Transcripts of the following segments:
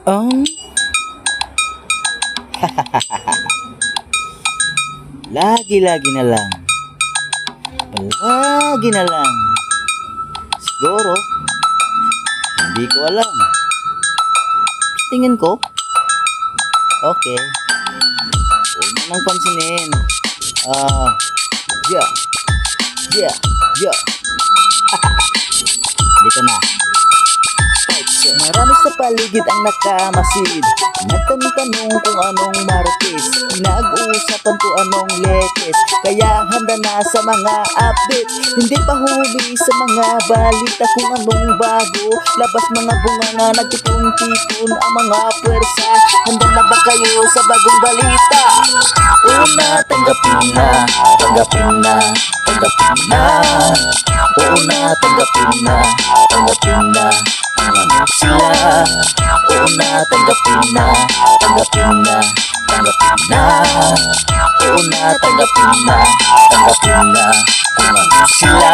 Um, lagi-lagi na lang. Lagi na lang. Siguro, hindi ko alam. Tingin ko, okay. Huwag mo nang pansinin. Yeah. Yeah. Yeah. Dito na. Marami sa paligid ang nakamasid. Nagtanong kung anong marites. Pinag-uusapan ko anong lekes. Kaya handa na sa mga update. Hindi pa huli sa mga balita kung anong bago. Labas mga bunganga, nagtipon-tipon ang mga pwersa. Handa na ba kayo sa bagong balita? Una, tanggapin na. Tanggapin na. Tanggapin na. Una, tanggapin na. Tanggapin na. Ano sila? Una, tanggapin na. Tanggapin na. Tanggapin na. Una, tanggapin na. Tanggapin na. Kung ano sila.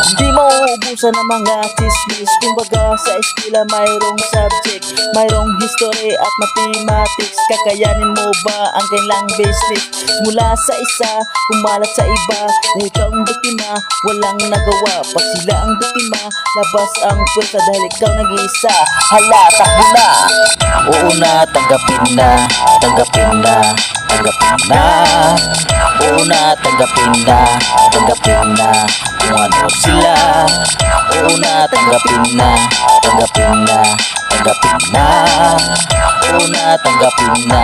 Hindi mo uubusan ng mga chismis. Kumbaga sa eskwela mayroong subject, mayroong history at mathematics. Kakayanin mo ba ang kailang business? Mula sa isa, kumalat sa iba. Dahil ikaw ang biktima, walang nagawa. Pag sila ang biktima, labas ang pwersa dahil ikaw nag-iisa. Hala, takbo na. Oo na, tanggapin na. Tanggapin na. Tanggapin na. Oo na, tanggapin na. Tanggapin na. Kung ano sila. Oo na, tanggapin na. Tanggapin na. Tanggapin na. Oo na, tanggapin na.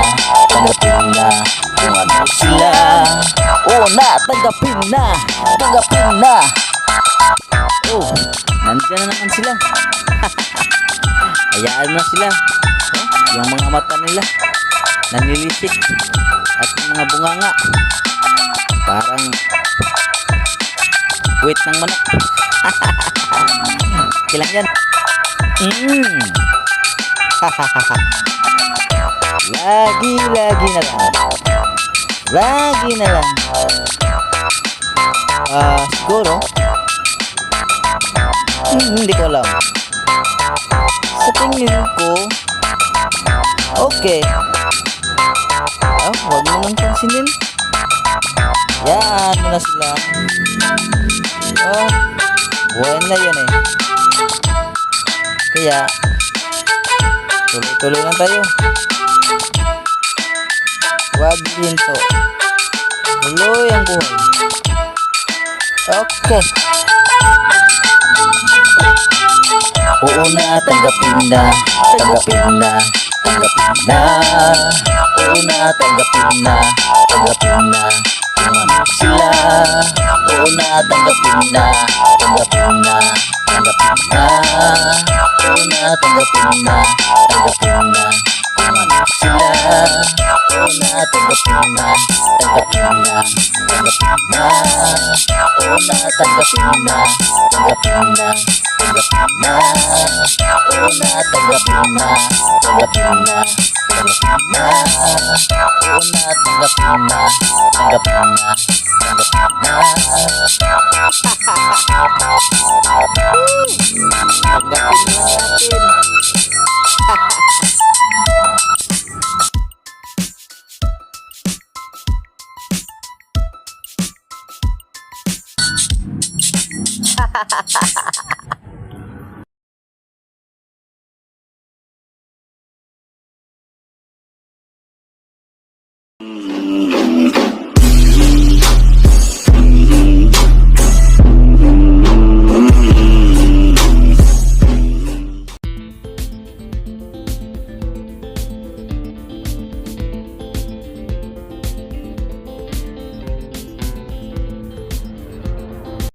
Tanggapin na. Kung ano sila. Oo na, tanggapin na. Tanggapin na. Oh, nandiyan na naman sila. Hayaan mo sila. Yung mga mata nila nanilisik at yung mga bunganga parang wait ng manok. Kilang yan. Lagi-lagi na lang. Lagi na lang. Siguro hindi ko alam. Sa tingin ko okay. Huwag mo nang pansinin. Yan, ano na sila. Buhay na yan eh. Kaya tuloy-tuloy lang tayo. Huwag hinto. Tuloy ang buhay. Okay. Oo na, tanggapin na. Tanggapin na. Tanggapin na. Oo na, tanggapin na. Tanggapin na. Kung ano sila. Oo na, tanggapin na. Tanggapin na. Tanggapin na. Oo na, tanggapin na. Tanggapin na. Kung ano sila. Oo na, tanggapin na. Tanggapin na. Tanggapin na. Oo na, tanggapin na. Tanggapin na. Tanggapin na. Oo na, tanggapin na. Tanggapin na. Tanggapin na. Oo na, tanggapin na. Tanggapin na. Tanggapin na. Tanggapin na natin. Ha ha ha ha ha.